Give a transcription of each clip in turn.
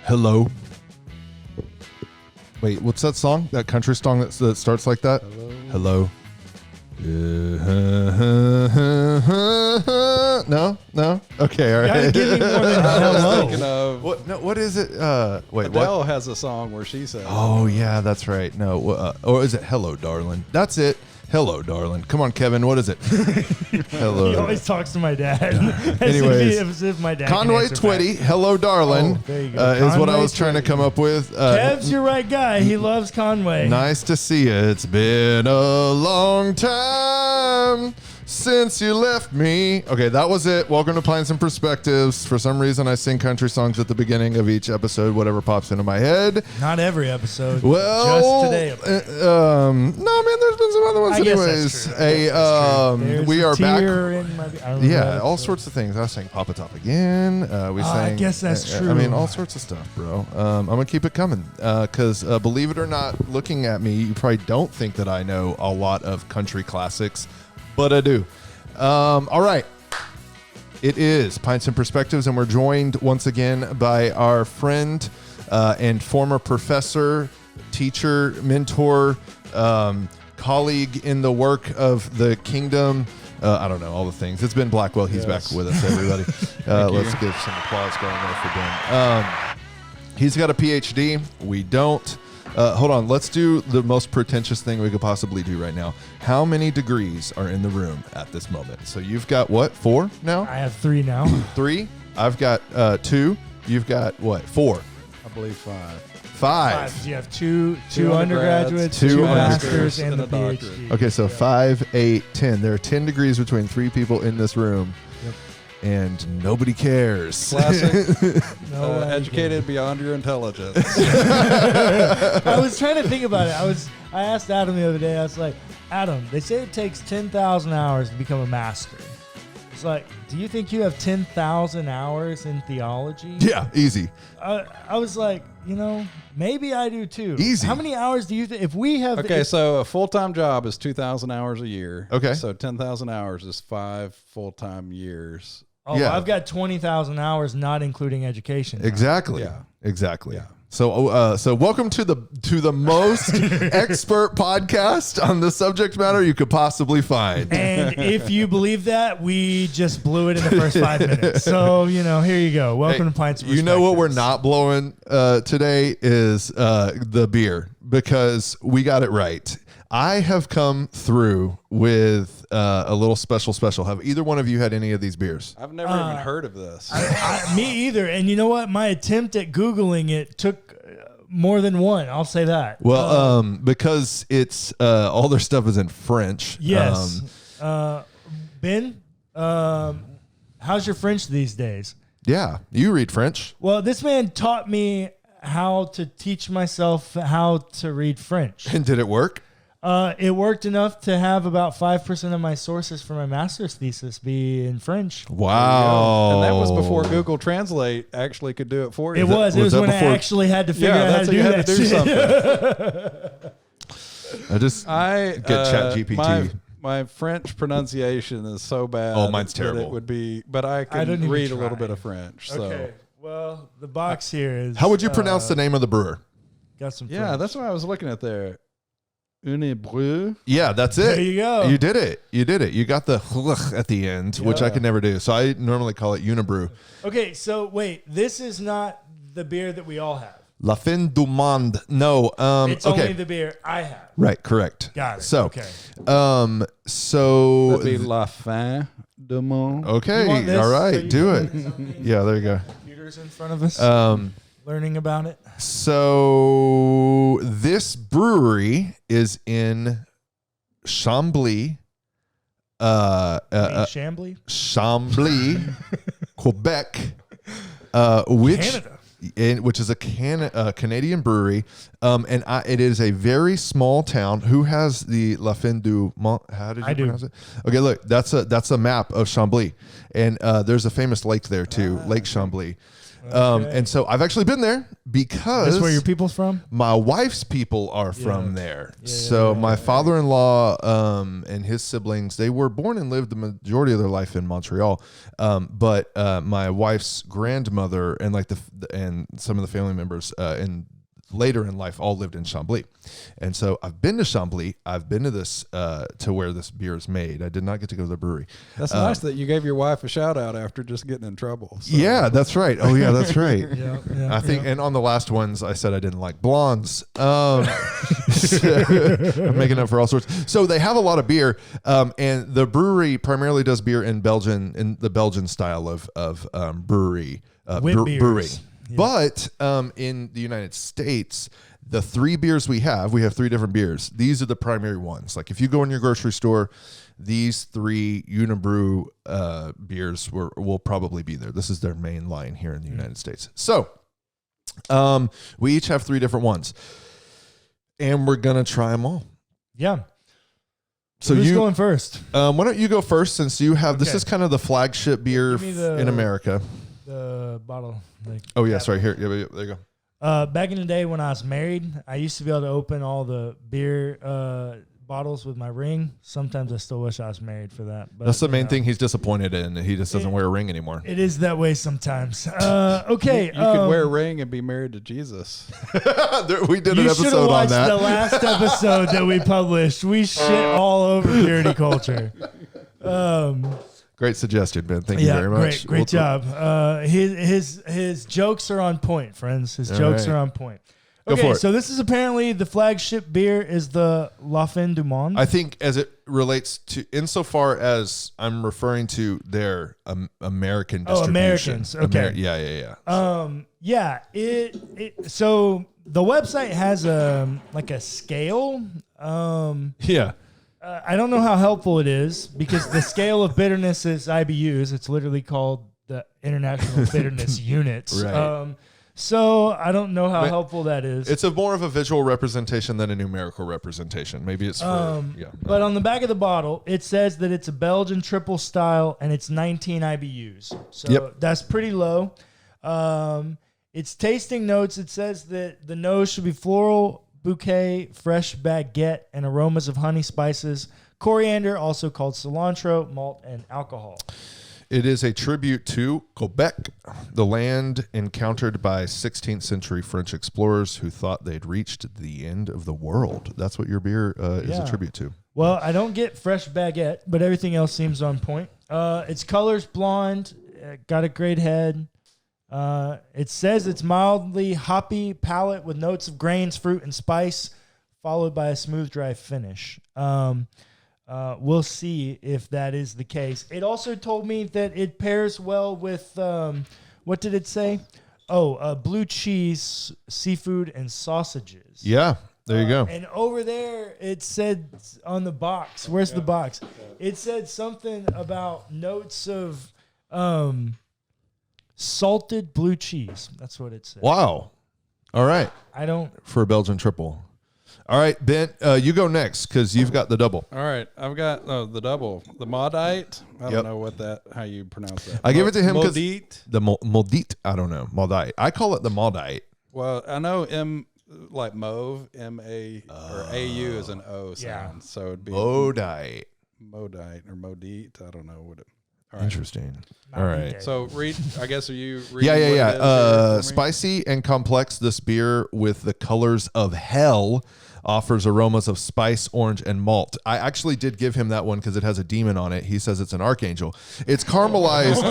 Hello. Wait, what's that song? That country song that starts like that? Hello. No. Okay, all right. Give me more than hello. What? No, what is it? Wait, Adele what? has a song where she says, Oh yeah, that's right. No, or is it "Hello, Darling"? That's it. Hello, darling. Come on, Kevin. What is it? Hello. He always talks to my dad. Anyways, as if my dad Conway can answer Twitty, back. hello, darling, There you go. is what I Conway was trying to come up with. Kev's your right guy. He loves Conway. Nice to see you. It's been a long time since you left me. Okay, that was it. Welcome to Pints and Perspectives. For some reason, I sing country songs at the beginning of each episode, whatever pops into my head. Not every episode. Well, just today. No, man, there's been some other ones. I guess Anyways, that's true. We are back. Yeah, all sorts of things. I sang Papa Top again. We sang. I guess that's true. I mean, all sorts of stuff, bro. I'm gonna keep it coming because believe it or not, looking at me, you probably don't think that I know a lot of country classics, but I do. All right. It is Pints and Perspectives, and we're joined once again by our friend and former professor, teacher, mentor, colleague in the work of the kingdom. I don't know, all the things. It's been Blackwell. He's back with us, everybody. Let's give some applause going there for Ben. He's got a PhD. We don't. Hold on. Let's do the most pretentious thing we could possibly do right now. How many degrees are in the room at this moment? So you've got what? 4 now? I have 3 now. 3? I've got 2. You've got what? 4? I believe 5. 5. You have two undergraduates, 2 masters, and the PhD. Okay, so 5, 8, 10. There are 10 degrees between 3 people in this room. Yep. And nobody cares. Classic. No, Educated beyond your intelligence. I was trying to think about it. I asked Adam the other day. I was like, Adam, they say it takes 10,000 hours to become a master. It's like, do you think you have 10,000 hours in theology? Yeah, easy. I was like, maybe I do too. Easy. How many hours do you think? If we have, Okay, so a full-time job is 2,000 hours a year. Okay. So 10,000 hours is 5 full-time years. Yeah. I've got 20,000 hours, not including education. Exactly. Yeah. Exactly. Yeah. So welcome to the most expert podcast on the subject matter you could possibly find. And if you believe that, we just blew it in the first 5 minutes. So, here you go. Welcome to Pints. You know what we're not blowing today is the beer, because we got it right. I have come through with a little special. Have either one of you had any of these beers? I've never even heard of this. Me either. And you know what? My attempt at Googling it took more than one. I'll say that. Well, because it's all their stuff is in French. Yes. Ben, how's your French these days? Yeah, you read French. Well, this man taught me how to teach myself how to read French. And did it work? It worked enough to have about 5% of my sources for my master's thesis be in French. Wow. And that was before Google Translate actually could do it for you. It was that when I before? actually had to figure out how to do that shit. Something. I get ChatGPT. My French pronunciation is so bad. Oh, mine's that terrible. It would be, but I didn't can even read a try. little bit of French. So. Okay. Well, the box here is. How would you pronounce the name of the brewer? Got some. Yeah, French. that's what I was looking at there. Une breu. Yeah, that's it. There you go. You did it. You got the at the end, which I Yeah. could never do. So I normally call it Unibrew. Okay, so wait, this is not the beer that we all have. La Fin du Monde. No. It's okay. only the beer I have. Right. Correct. Got it. So. Okay. So. That'd be la fin du monde. Okay. You want this All so right. you Do can- it. Yeah. There you go. Computers in front of us. Learning about it. So this brewery is in Chambly. Chambly, Chambly, Quebec, which Canada. which is a Canadian brewery, and it is a very small town. Who has the La Fin du Monde? How did you pronounce it? Okay, look, that's a map of Chambly, and there's a famous lake there too, Lake Chambly. And so I've actually been there because That's where your people's from? my wife's people are from there. So my father-in-law and his siblings, they were born and lived the majority of their life in Montreal. But my wife's grandmother and and some of the family members and later in life all lived in Chambly. And so I've been to Chambly. I've been to this to where this beer is made. I did not get to go to the brewery. That's nice that you gave your wife a shout out after just getting in trouble. So. Yeah, that's right. Oh yeah, that's right. Yeah, I think, and on the last ones, I said I didn't like blondes. I'm making up for all sorts. So they have a lot of beer, and the brewery primarily does beer in the Belgian style of brewery. Brewing. Yeah. But in the United States, the 3 beers we have 3 different beers. These are the primary ones. Like if you go in your grocery store, these 3 Unibrew beers will probably be there. This is their main line here in the United States. So we each have 3 different ones, and we're gonna try them all. Yeah. So who's going first? Why don't you go first, since you have this is kind of the flagship beer in America. The bottle. Oh yeah, sorry. Here, yeah, there you go. Back in the day when I was married, I used to be able to open all the beer bottles with my ring. Sometimes I still wish I was married for that. But that's the main thing he's disappointed in. He just doesn't wear a ring anymore. It is that way sometimes. Okay. You could wear a ring and be married to Jesus. We did an episode on that. The last episode that we published. We shit all over purity culture. Great suggestion, Ben. Thank you very much. Great job. His jokes are on point, friends. His jokes are on point. Okay, so this is apparently the flagship beer is the La Fin du Monde. I think as it relates to, insofar as I'm referring to their American distribution. Americans. Okay. Yeah. So the website has like a scale. I don't know how helpful it is because the scale of bitterness is IBUs. It's literally called the International Bitterness Unit. Right. So I don't know how helpful that is. It's more of a visual representation than a numerical representation. Maybe it's for, But on the back of the bottle, it says that it's a Belgian triple style and it's 19 IBUs. So that's pretty low. Its tasting notes, it says that the nose should be floral, bouquet, fresh baguette, and aromas of honey, spices, coriander, also called cilantro, malt, and alcohol. It is a tribute to Quebec, the land encountered by 16th century French explorers who thought they'd reached the end of the world. That's what your beer is a tribute to. Well, I don't get fresh baguette, but everything else seems on point. Its color's blonde, got a great head. It says it's mildly hoppy palate with notes of grains, fruit, and spice, followed by a smooth, dry finish. We'll see if that is the case. It also told me that it pairs well with, what did it say? Blue cheese, seafood, and sausages. Yeah, there you go. And over there, it said on the box, where's the box? It said something about notes of salted blue cheese. That's what it said. Wow. All right. For a Belgian triple. All right, Ben, you go next because you've got the double. All right, I've got the double, the Maudite. I don't know how you pronounce that. I give it to him because the Maudite. I don't know, Maudite. I call it the Maudite. Well, I know like mauve, M-A or A-U is an O sound, so it'd be Maudite or Maudite. I don't know what it. All right. Interesting. All right. So I guess are you reading? Yeah. Spicy and complex. This beer with the colors of hell offers aromas of spice, orange, and malt. I actually did give him that one because it has a demon on it. He says it's an archangel. It's caramelized.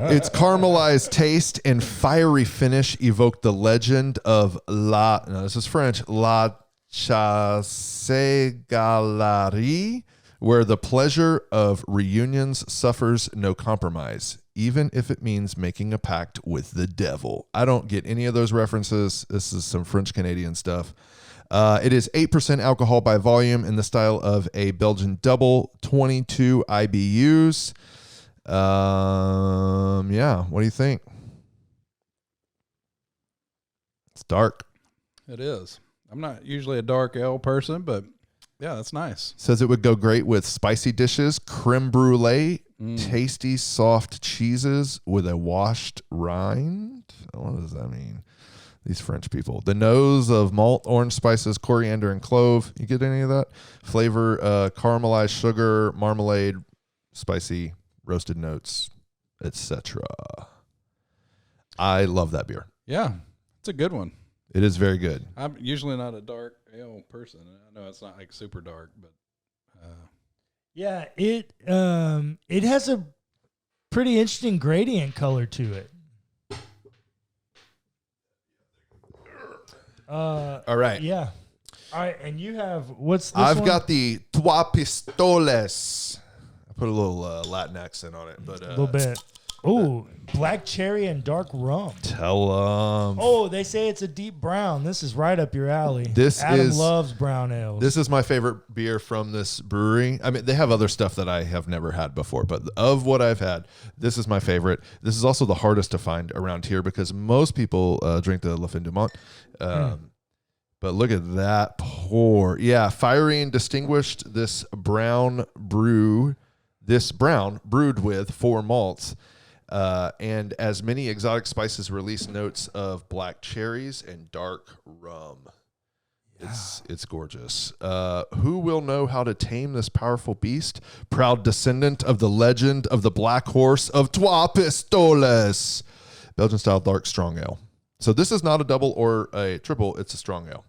Its caramelized taste and fiery finish evoke the legend of this is French, La Chasse Galerie, where the pleasure of reunions suffers no compromise, even if it means making a pact with the devil. I don't get any of those references. This is some French-Canadian stuff. It is 8% alcohol by volume in the style of a Belgian double, 22 IBUs. What do you think? It's dark. It is. I'm not usually a dark ale person, but Yeah, that's nice. Says it would go great with spicy dishes, creme brulee, tasty soft cheeses with a washed rind. What does that mean? These French people. The nose of malt, orange spices, coriander, and clove. You get any of that? Flavor, caramelized sugar, marmalade, spicy, roasted notes, etc. I love that beer. Yeah, it's a good one. It is very good. I'm usually not a dark ale person. I know it's not like super dark, but yeah, it has a pretty interesting gradient color to it. All right. Yeah. All right, and you have what's this I've one? got the Trois Pistoles. I put a little Latin accent on it, but a little bit. Oh, black cherry and dark rum. Tell them. Oh, they say it's a deep brown. This is right up your alley. This Adam is- loves brown ales. This is my favorite beer from this brewery. I mean, they have other stuff that I have never had before, but of what I've had, this is my favorite. This is also the hardest to find around here because most people drink the La Fin du Monde. But look at that pour. Yeah, fiery and distinguished. This brown brewed with 4 malts. And as many exotic spices release notes of black cherries and dark rum. Yeah. It's gorgeous. Who will know how to tame this powerful beast? Proud descendant of the legend of the black horse of Trois Pistoles. Belgian-style dark strong ale. So this is not a double or a triple. It's a strong ale.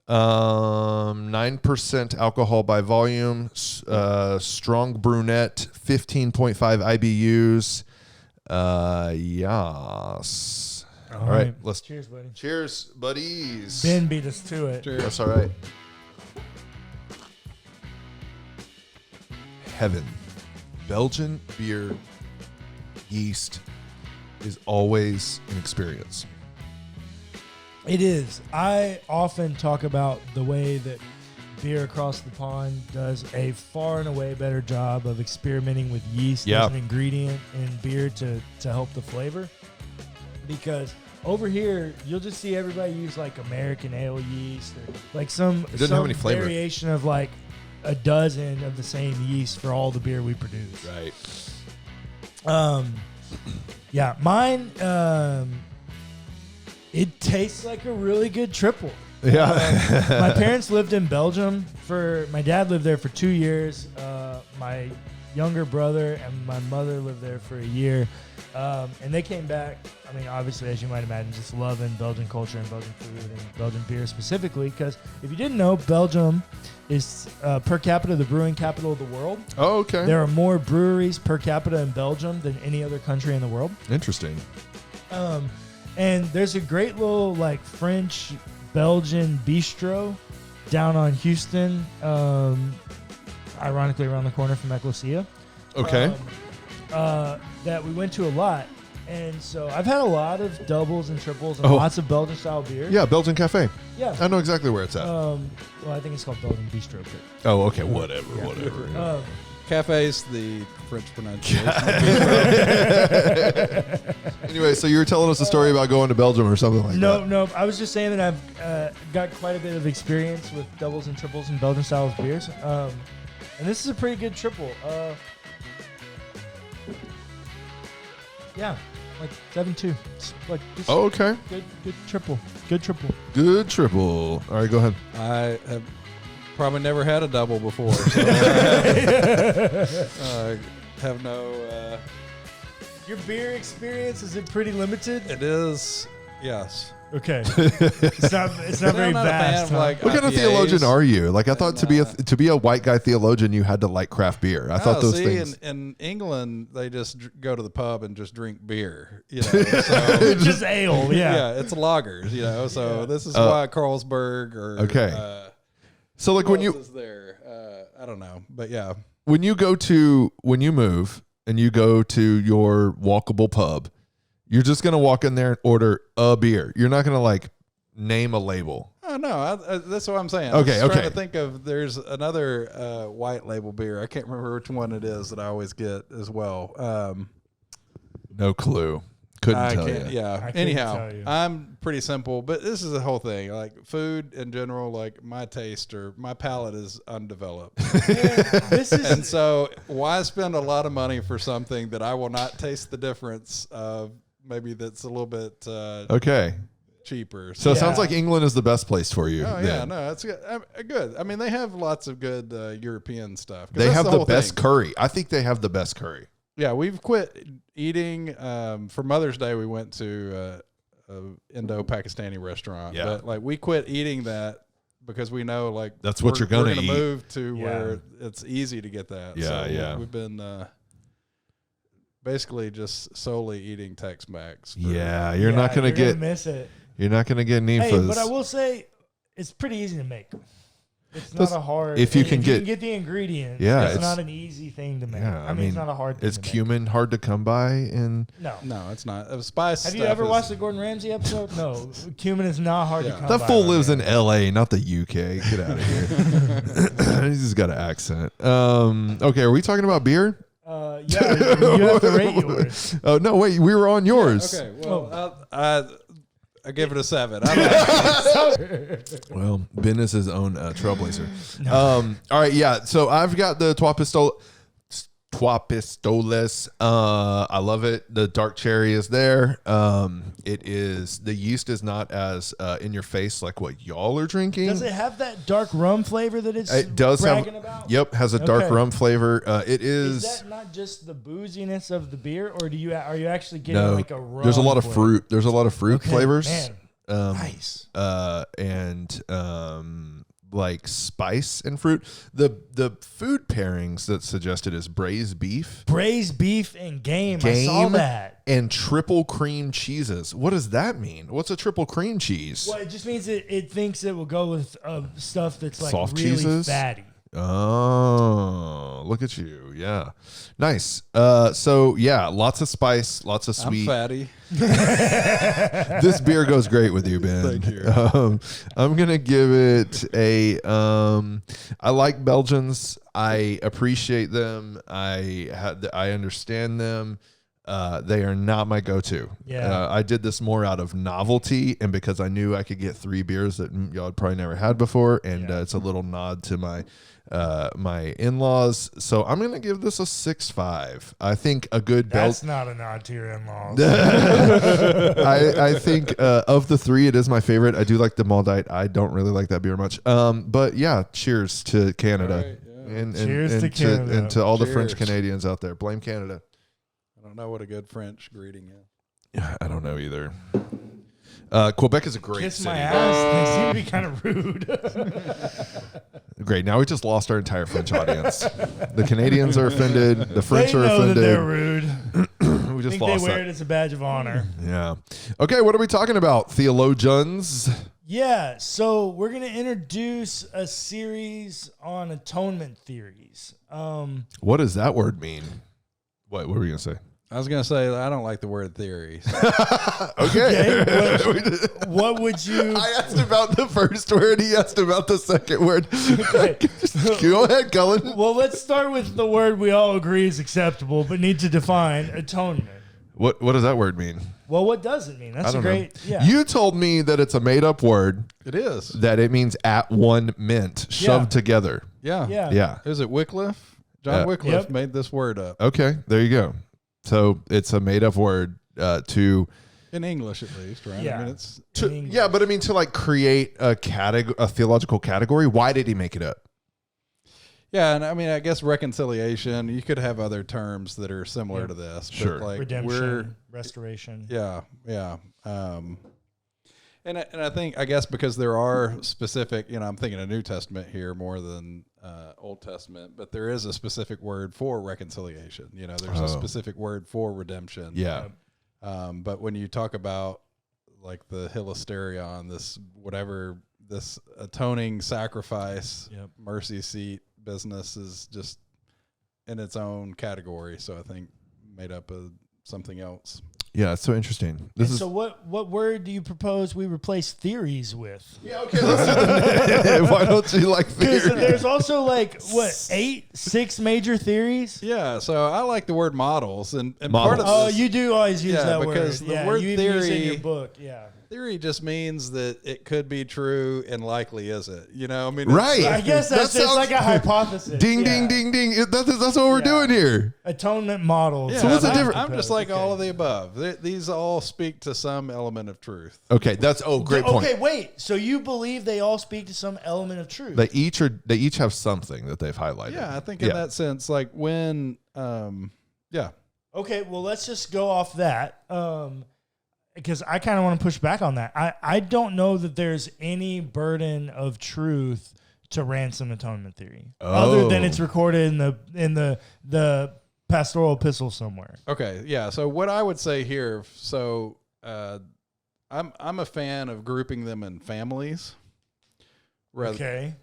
9% alcohol by volume. Strong brunette. 15.5 IBUs. Yes. All right. Let's cheers, buddy. Cheers, buddies. Ben beat us to it. cheers. That's all right. Heaven. Belgian beer yeast is always an experience. It is. I often talk about the way that beer across the pond does a far and away better job of experimenting with yeast as an ingredient in beer to help the flavor. Because over here, you'll just see everybody use like American ale yeast or like some have any flavor. variation of like a dozen of the same yeast for all the beer we produce. Right. Yeah, mine, it tastes like a really good triple. Yeah. My parents lived in Belgium my dad lived there for 2 years. My younger brother and my mother lived there for a year. And they came back, I mean, obviously, as you might imagine, just loving Belgian culture and Belgian food and Belgian beer specifically. Because if you didn't know, Belgium is per capita the brewing capital of the world. Oh, okay. There are more breweries per capita in Belgium than any other country in the world. Interesting. And there's a great little like French Belgian bistro down on Houston, ironically around the corner from Ecclesia. Okay. That we went to a lot. And so I've had a lot of doubles and triples and lots of Belgian style beer. Yeah, Belgian Cafe. Yeah. I know exactly where it's at. Well, I think it's called Belgian Bistro. But Oh, okay. Whatever. Yeah. Cafe's the French pronunciation. Anyway, so you were telling us a story about going to Belgium or something like that. No. I was just saying that I've got quite a bit of experience with doubles and triples and Belgian style beers. And this is a pretty good triple. Yeah, like 7.2. It's like just Okay. good triple. Good triple. Good triple. All right, go ahead. I have probably never had a double before, so I have no. Your beer experience, is it pretty limited? It is, yes. Okay. It's not very I'm not a fan vast. of, Huh? like, What kind of IPAs. theologian are you? Like, I thought to be a white guy theologian, you had to like craft beer. I thought those things. In England, they just go to the pub and just drink beer. You know, so, Just ale, yeah. it's lagers. You know, so this is why Carlsberg or Okay. So like who when else you is there, I don't know, but yeah, when you move and you go to your walkable pub, you're just gonna walk in there and order a beer. You're not gonna like name a label. oh no, that's what I'm saying. Okay, I'm just trying okay. to think of there's another white label beer. I can't remember which one it is that I always get as well. No clue. Couldn't tell you. Yeah. couldn't Anyhow, tell you. I'm pretty simple, but this is the whole thing. Like food in general, like my taste or my palate is undeveloped. This is And so why spend a lot of money for something that I will not taste the difference of? Maybe that's a little bit Okay. cheaper. So it sounds Yeah. like England is the best place for you. Oh yeah, then. no, it's good. Good. I mean, they have lots of good European stuff. 'Cause They that's have the whole best thing. curry. I think they have the best curry. Yeah, we've quit eating. For Mother's Day, we went to a Indo-Pakistani restaurant. Yeah. But like we quit eating that because we know like That's what you're gonna we're eat. move to Yeah. where it's easy to get that. Yeah, So yeah. We've been basically just solely eating Tex-Mex. Yeah, you're not gonna you're get miss it. you're not gonna get Nifas. Hey, but I will say it's pretty easy to make. It's not a hard. if you can get- the ingredients. Yeah, it's it's- not an easy thing to make. Yeah, I mean, it's not a hard thing Is to make. cumin hard to come by? And No. No, it's not. Spice. Have you stuff ever is- watched the Gordon Ramsay episode? No, cumin is not hard Yeah. to come that by. fool lives in L.A., not the UK. Get out of here. He's just got an accent. Okay, are we talking about beer? Yeah, you have to rate yours. Oh no, wait, we were on yours. Okay, well, I give it a 7. I like Well, Ben is his own trailblazer. All right, yeah. So I've got the Trois Pistoles. I love it. The dark cherry is there. It is, the yeast is not as in your face like what y'all are drinking. Does it have that dark rum flavor that it's It does bragging have. about? Yep, has a dark Okay. rum flavor. It Is is. that not just the booziness of the beer, or are you actually getting No, like a rum? there's a lot of flavor? fruit. There's a lot of fruit Okay, flavors. Man, nice. And like spice and fruit. The food pairings that suggested is braised beef, Braised beef and game. I saw that. and triple cream cheeses. What does that mean? What's a triple cream cheese? Well, it just means it thinks it will go with stuff that's like Soft really cheeses? fatty. Oh, look at you. Yeah. Nice. So yeah, lots of spice, lots of I'm sweet. fatty. This beer goes great with you, Ben. Thank you. I'm gonna give it a. I like Belgians. I appreciate them. I understand them. They are not my go-to. Yeah. I did this more out of novelty and because I knew I could get 3 beers that y'all had probably never had before, and it's a little nod to my my in-laws. So I'm gonna give this a 6.5. I think a good That's not a nod to your in-laws. I think of the 3, it is my favorite. I do like the Maldite. I don't really like that beer much. But yeah, cheers to Canada. All right, yeah. And Cheers to Canada. and to all the French Cheers. Canadians out there. Blame Canada. I don't know what a good French greeting is. Yeah, I don't know either. Quebec is a great Kiss city. my ass. They seem to be kind of rude. Great. Now we just lost our entire French audience. The Canadians are offended. The French they are know that they're offended. rude. We I just think they lost wear that. it as a badge of honor. Yeah. Okay, what are we talking about, theologians? Yeah, so we're going to introduce a series on atonement theories. What does that word mean? What were we going to say? I was gonna say I don't like the word theories. Okay. What would you... I asked about the first word. He asked about the second word. Go ahead, Cullen. Well, let's start with the word we all agree is acceptable, but need to define, atonement. What does that word mean? Well, what does it mean? That's a great... know. Yeah. You told me that it's a made-up word, It is. that it means at one mint, shoved together. Yeah. Yeah. Yeah. Is it Wycliffe? John Wycliffe Yep. made this word up. Okay, there you go. So it's a made-up word to... In English, at least, right? Yeah. I mean, it's To, In English. yeah, but I mean to like create a theological category. Why did he make it up? yeah, and I mean, I guess reconciliation. You could have other terms that are similar to this. But Sure. like Redemption, restoration. Yeah. And I think, I guess, because there are specific, I'm thinking of New Testament here more than Old Testament, but there is a specific word for reconciliation. There's a specific word for redemption. Yeah. But when you talk about like the hilasterion, this atoning sacrifice, mercy seat business is just in its own category. So I think made up of something else. Yeah, it's so interesting. So what word do you propose we replace theories with? Yeah, okay, let's do that. Why don't you like theories? Because there's also like, six major theories? Yeah, so I like the word models. And Models. part of Oh, this, you do always use that word. because the word you even use it in theory- your book. Yeah. theory just means that it could be true and likely isn't. You know, I mean, Right. I guess that's That just sounds- like a hypothesis. Ding, Yeah. ding, ding, ding. That's what we're doing here. Atonement model. Yeah, So what's the I'm- difference? I'm just like Okay. all of the above. These all speak to some element of truth. Okay, great point. Okay, wait. So you believe they all speak to some element of truth? They each have something that they've highlighted. Yeah, I think in that sense, like when, yeah. Okay, well, let's just go off that. Because I kind of want to push back on that. I don't know that there's any burden of truth to ransom atonement theory, other than it's recorded in the pastoral epistle somewhere. Okay, yeah. So what I would say here, so I'm a fan of grouping them in families, rather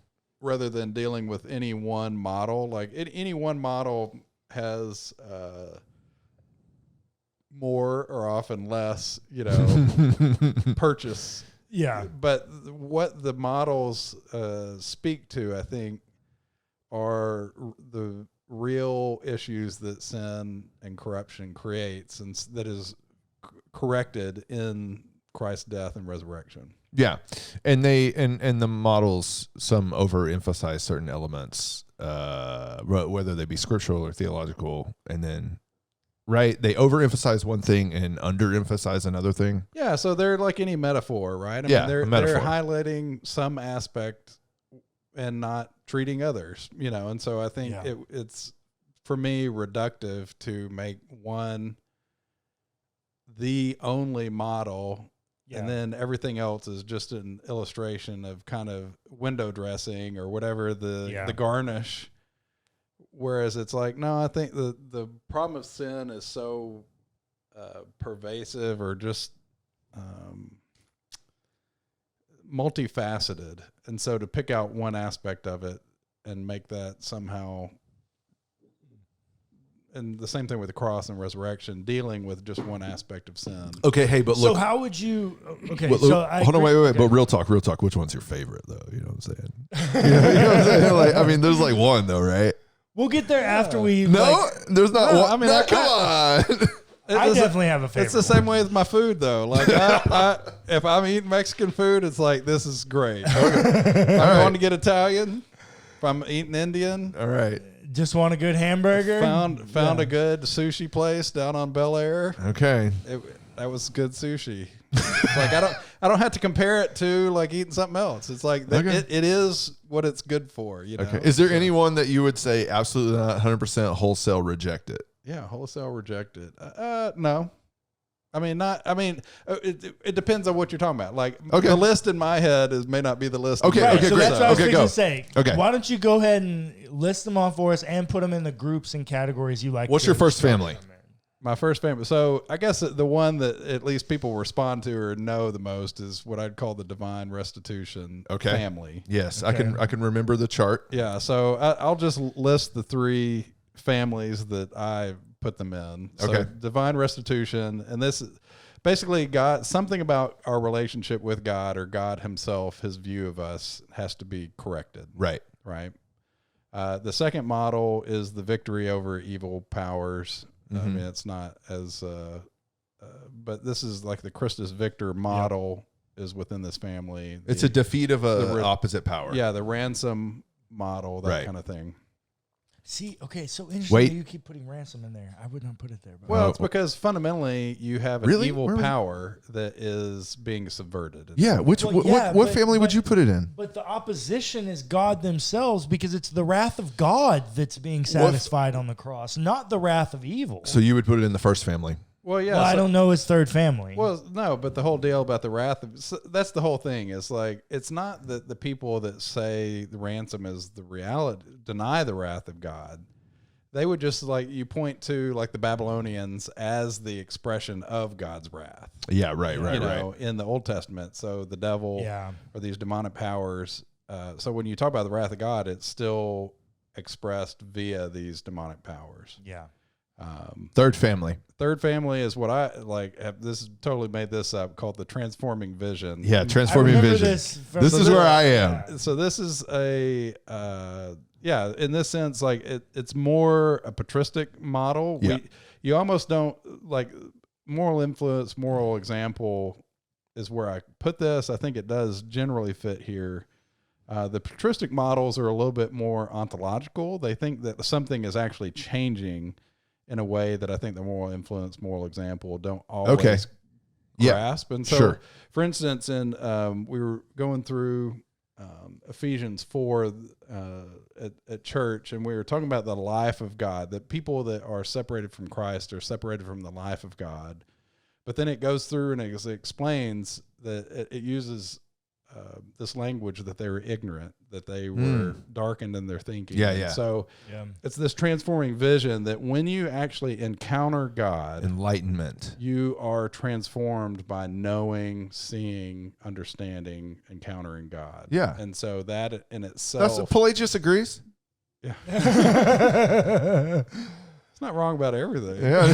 than dealing with any one model. Like any one model has more or often less, purchase. Yeah. But what the models speak to, I think, are the real issues that sin and corruption creates, and that is corrected in Christ's death and resurrection. Yeah, and the models some overemphasize certain elements, whether they be scriptural or theological, and then they overemphasize one thing and underemphasize another thing. Yeah, so they're like any metaphor, right? I Yeah, mean, a metaphor. they're highlighting some aspect and not treating others, and so I think it's, for me, reductive to make one the only model. Yeah. And then everything else is just an illustration of kind of window dressing or whatever the garnish. Whereas it's like, no, I think the problem of sin is so pervasive or just multifaceted. And so to pick out one aspect of it and make that somehow, and the same thing with the cross and resurrection, dealing with just one aspect of sin. Okay, hey, but look. So how would you? Okay, hold on, wait. Okay. But real talk. Which one's your favorite, though? You know what I'm saying? you know what I'm saying? Like, I mean, there's like one, though, right? We'll get there after we. No, there's not one. I mean, come on. I definitely have a favorite. It's the same way with my food, though. Like, if I'm eating Mexican food, it's like, this is great. Okay. If I'm going to get Italian. If I'm eating Indian. All right. Just want a good hamburger. Found a good sushi place down on Bel Air. Okay. That was good sushi. It's like I don't have to compare it to like eating something else. It's like it is what it's good for. Okay. Is there anyone that you would say absolutely not 100% wholesale reject it? Yeah, wholesale reject it. No. I mean, it depends on what you're talking about. Like, the list in my head may not be the list. Okay, Right, okay, so great. that's what I was Okay, thinking go. to say. Okay. Why don't you go ahead and list them off for us and put them in the groups and categories you like? What's your first family? My first family. So I guess the one that at least people respond to or know the most is what I'd call the divine restitution family. Yes, Okay. I can remember the chart. Yeah, so I'll just list the three families that I put them in. So Okay. divine restitution, and this is basically God. Something about our relationship with God or God Himself, His view of us, has to be corrected. Right. Right. The second model is the victory over evil powers. I mean, it's not as, but this is like the Christus Victor model is within this family. It's a defeat of an opposite power. Yeah, the ransom model, that Right. kind of thing. See, okay, so interesting Wait. that you keep putting ransom in there. I would not put it there. But Well, it's because fundamentally you have an Really? evil Where was- power that is being subverted. Yeah. Well, yeah, What but- family would but- you put it in? But the opposition is God themselves, because it's the wrath of God that's being satisfied on the cross, not the wrath of evil. So you would put it in the first family. Well, yeah. Well, I so- don't know his third family. Well, no, but the whole deal about the wrath of, that's the whole thing. Is like, it's not that the people that say the ransom is the reality, deny the wrath of God. They would just, like, you point to like the Babylonians as the expression of God's wrath. Yeah. Right. Right. you Right. know, in the Old Testament. So the devil or these demonic powers. So when you talk about the wrath of God, it's still expressed via these demonic powers. Yeah. Third family. Third family is what I like. This totally made this up, called the transforming vision. Yeah, transforming vision. This is where I am. So this is a in this sense, like it's more a patristic model. Yeah. You almost don't like moral influence, moral example is where I put this. I think it does generally fit here. The patristic models are a little bit more ontological. They think that something is actually changing in a way that I think the moral influence, moral example don't always grasp. And so, for instance, we were going through Ephesians 4 at church, and we were talking about the life of God, that people that are separated from Christ are separated from the life of God. But then it goes through and it explains that it uses this language that they were ignorant, that they were darkened in their thinking. So it's this transforming vision that when you actually encounter God, enlightenment, you are transformed by knowing, seeing, understanding, encountering God. Yeah. And so that in itself. Pelagius agrees. Yeah. It's not wrong about everything. Yeah.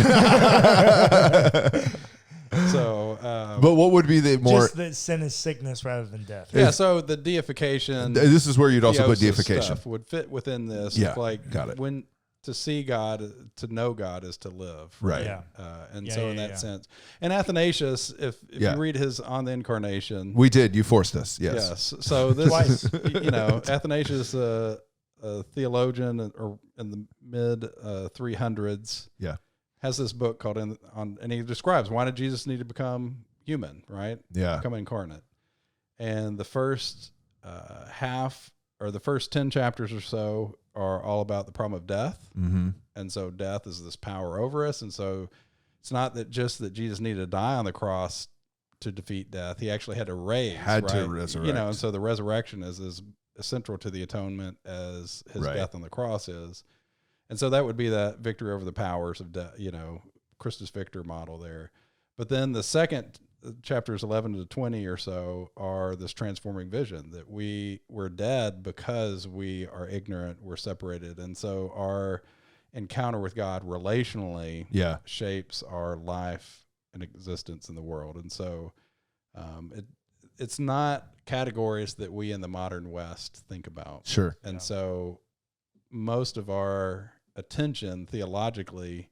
So, but what would be the more just that sin is sickness rather than death? Yeah. So the deification. This is where you'd also put deification. Would fit within this. Yeah. Like got it. When to see God, to know God is to live. Right. Yeah. In that sense, and Athanasius, if you read his On the Incarnation, we did. You forced us. Yes. So this is, Athanasius, a theologian in the mid 300s. Yeah. Has this book called and he describes why did Jesus need to become human, right? Yeah. Become incarnate. And the first half, or the first 10 chapters or so, are all about the problem of death. Mm-hmm. And so death is this power over us. And so it's not that Jesus needed to die on the cross to defeat death. He actually had to to resurrect. And so the resurrection is as central to the atonement as his death on the cross is. And so that would be that victory over the powers of death, Christus Victor model there. But then the second chapters 11 to 20 or so are this transforming vision that we're dead because we are ignorant, we're separated. And so our encounter with God relationally shapes our life and existence in the world. And so it's not categories that we in the modern West think about. Sure. And so most of our attention theologically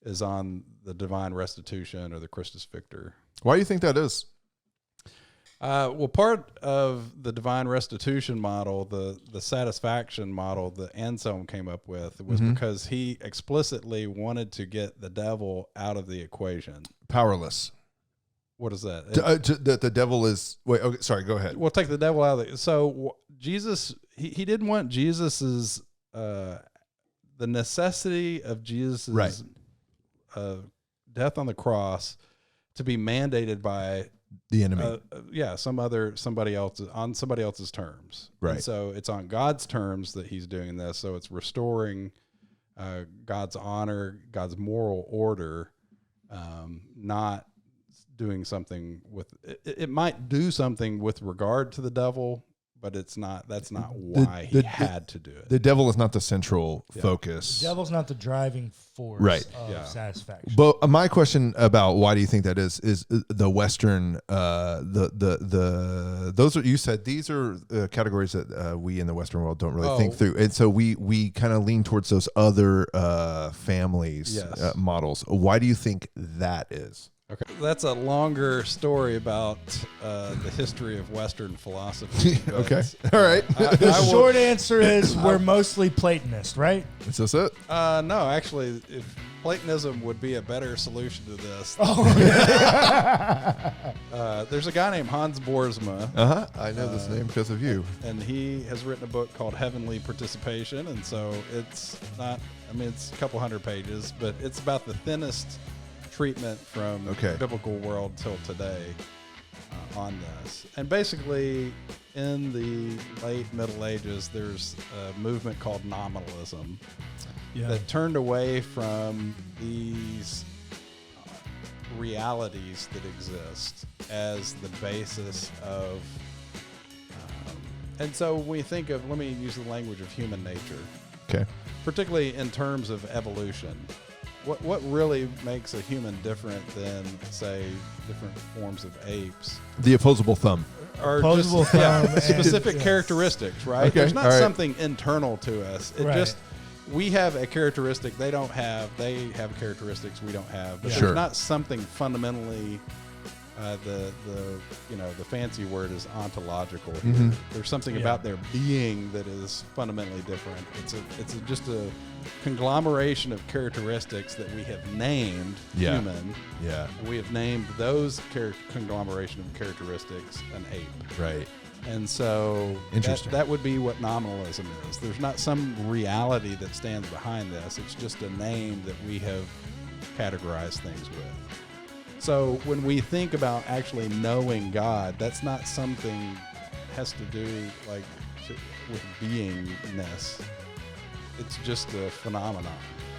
is on the divine restitution or the Christus Victor. Why do you think that is? Well, part of the divine restitution model, the satisfaction model that Anselm came up with, was because he explicitly wanted to get the devil out of the equation. Powerless. What is that? That the devil is... Wait, okay, sorry, go ahead. We'll take the devil out of it. So Jesus, he didn't want Jesus's... the necessity of Jesus' death on the cross to be mandated by the enemy. Somebody else's terms. Right. And so it's on God's terms that he's doing this. So it's restoring God's honor, God's moral order, not doing something with it might do something with regard to the devil, but that's not why he had to do it. The devil is not the central focus. The devil's not the driving force of satisfaction. But my question about why do you think that is the Western, those are, you said these are categories that we in the Western world don't really think through. And so we kind of lean towards those other families models. Why do you think that is? Okay, that's a longer story about the history of Western philosophy. Okay, all right. The short answer is we're mostly Platonist, right? Is this it? No, actually, if Platonism would be a better solution to this. There's a guy named Hans Boersma. I know this name because of you. And he has written a book called Heavenly Participation, and so it's not. I mean, it's a couple hundred pages, but it's about the thinnest treatment from the biblical world till today on this. And basically, in the late Middle Ages, there's a movement called nominalism that turned away from these realities that exist as the basis of and so when we think of, let me use the language of human nature, particularly in terms of evolution. what really makes a human different than, say, different forms of apes? The opposable thumb. Or Opposable just, yeah, thumb and- specific yes. characteristics, right? Okay, There's not all right. something internal to us. It Right. just, we have a characteristic they don't have. They have characteristics we don't have. But Sure. there's not something fundamentally. The fancy word is ontological. Mhm. There's something Yeah. about their being that is fundamentally different. It's just a conglomeration of characteristics that we have named Yeah. human. Yeah. We have named those conglomeration of characteristics an ape. Right. And so Interesting. that would be what nominalism is. There's not some reality that stands behind this. It's just a name that we have categorized things with. So when we think about actually knowing God, that's not something has to do with beingness. It's just a phenomenon.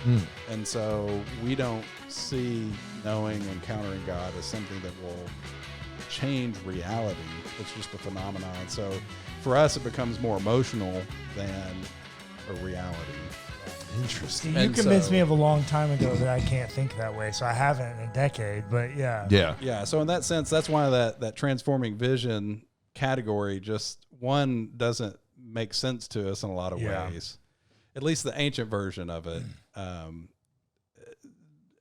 Mm. And so we don't see knowing, encountering God as something that will change reality. It's just a phenomenon. So for us, it becomes more emotional than a reality. Interesting. You And convinced so- me of a long time ago that I can't think that way, so I haven't in a decade. But yeah, Yeah. Yeah. So in that sense, that's why that transforming vision category just one doesn't make sense to us in a lot of Yeah. ways. At least the ancient version of it.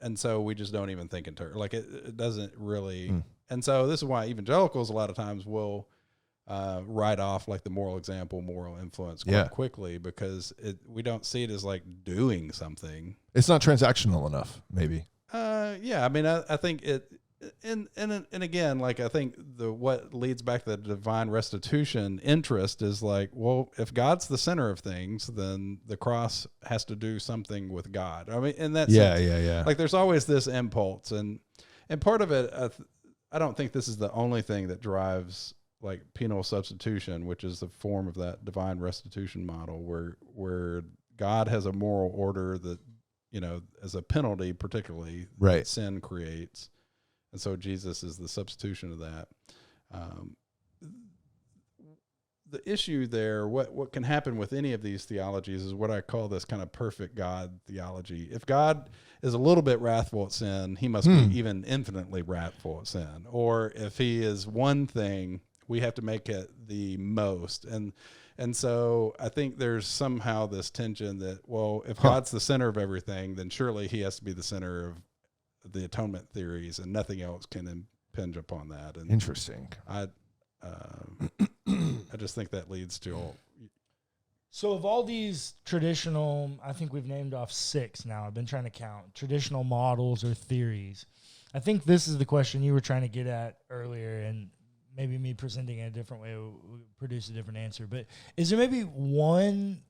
And so we just don't even think in terms it doesn't really. And so this is why evangelicals a lot of times will write off like the moral example, moral influence quite Yeah. quickly because we don't see it as like doing something. It's not transactional enough, maybe. Yeah, I mean, I think it, and again, like I think what leads back to the divine restitution interest is like, well, if God's the center of things, then the cross has to do something with God. I mean, in that sense, Yeah. like there's always this impulse, and part of it, I don't think this is the only thing that drives like penal substitution, which is the form of that divine restitution model, where God has a moral order that, as a penalty, particularly Right. that sin creates. And so Jesus is the substitution of that. The issue there, what can happen with any of these theologies is what I call this kind of perfect God theology. If God is a little bit wrathful at sin, he must be even infinitely wrathful at sin. Or if he is one thing, we have to make it the most. And so I think there's somehow this tension that, well, if God's the center of everything, then surely he has to be the center of the atonement theories, and nothing else can impinge upon that. And Interesting. I just think that leads to all. So of all these traditional, I think we've named off 6 now. I've been trying to count traditional models or theories. I think this is the question you were trying to get at earlier, and maybe me presenting it a different way would produce a different answer. But is there maybe one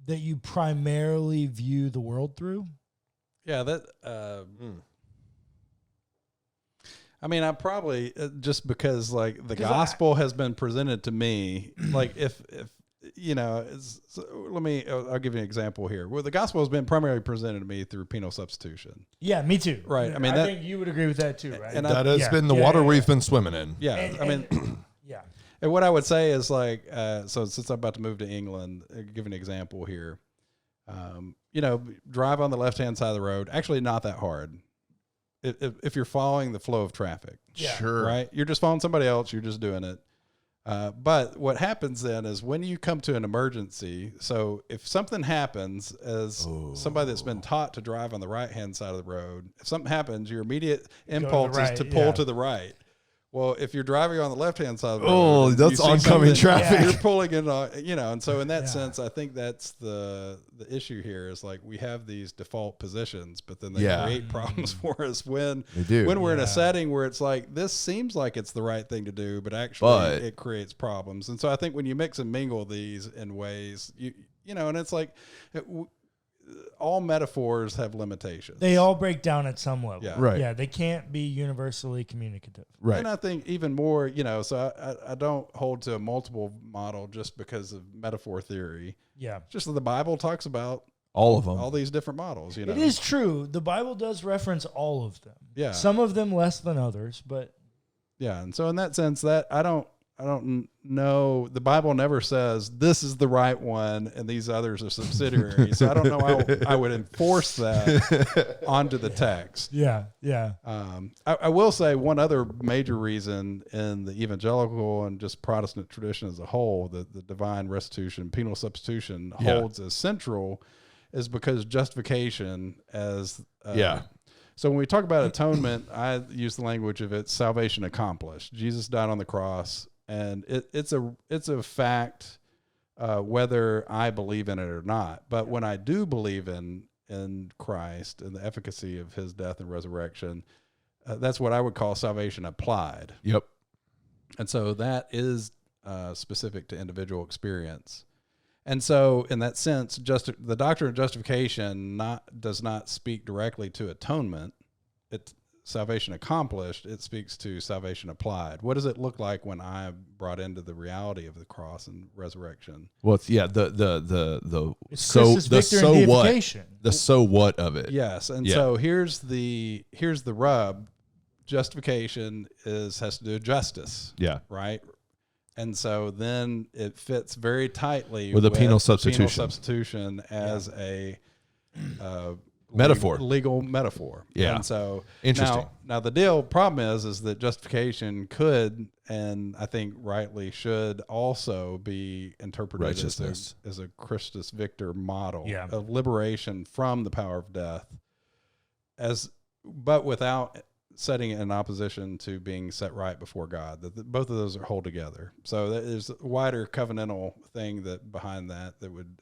that you primarily view the world through? Yeah, that. I mean, I probably just because like the gospel has been presented to me, like if I'll give you an example here. Well, the gospel has been primarily presented to me through penal substitution. Yeah, me too. Right. I mean, I think you would agree with that too, right? And That has been the water we've been swimming in. Yeah, I mean, yeah. and what I would say is like, so since I'm about to move to England, give an example here. Drive on the left-hand side of the road. Actually, not that hard. If you're following the flow of traffic, Yeah. Sure. right? You're just following somebody else. You're just doing it. But what happens then is when you come to an emergency, so if something happens as somebody that's been taught to drive on the right-hand side of the road, if something happens, your immediate impulse right, is to pull yeah. to the right. Well, if you're driving on the left-hand side of the road, that's you see oncoming something, traffic. You're pulling in, and so in that Yeah. sense, I think that's the issue here is like we have these default positions, but then they Yeah. create problems for us when They do. when we're in Yeah. a setting where it's like this seems like it's the right thing to do, but actually But- it creates problems. And so I think when you mix and mingle these in ways, and it's like all metaphors have limitations. They all break down at some level. Yeah. Right. Yeah, they can't be universally communicative. Right. And I think even more, so I don't hold to a multiple model just because of metaphor theory. Yeah. Just that the Bible talks about All of them. all these different models, It is true. The Bible does reference all of them. Yeah. Some of them less than others, but Yeah. And so in that sense, that I know. The Bible never says this is the right one and these others are subsidiaries. So I don't know how I would enforce that onto the text. Yeah. I will say one other major reason in the evangelical and just Protestant tradition as a whole that the divine restitution, penal substitution holds as central is because justification as So when we talk about atonement, I use the language of it's salvation accomplished. Jesus died on the cross, and it's a fact whether I believe in it or not. But when I do believe in Christ and the efficacy of his death and resurrection, that's what I would call salvation applied. Yep. And so that is specific to individual experience. And so, in that sense, the doctrine of justification does not speak directly to atonement. It's salvation accomplished. It speaks to salvation applied. What does it look like when I am brought into the reality of the cross and resurrection? Well, it's, the so what of it. Yes, and so here's the rub. Justification has to do with justice. Yeah. Right. And so then it fits very tightly with a penal substitution. Penal substitution as a metaphor, legal metaphor. Yeah. And so interesting. Now the problem is that justification could, and I think rightly should, also be interpreted as a Christus Victor model of liberation from the power of death, but without setting it in opposition to being set right before God. Both of those are hold together. So there's a wider covenantal thing behind that would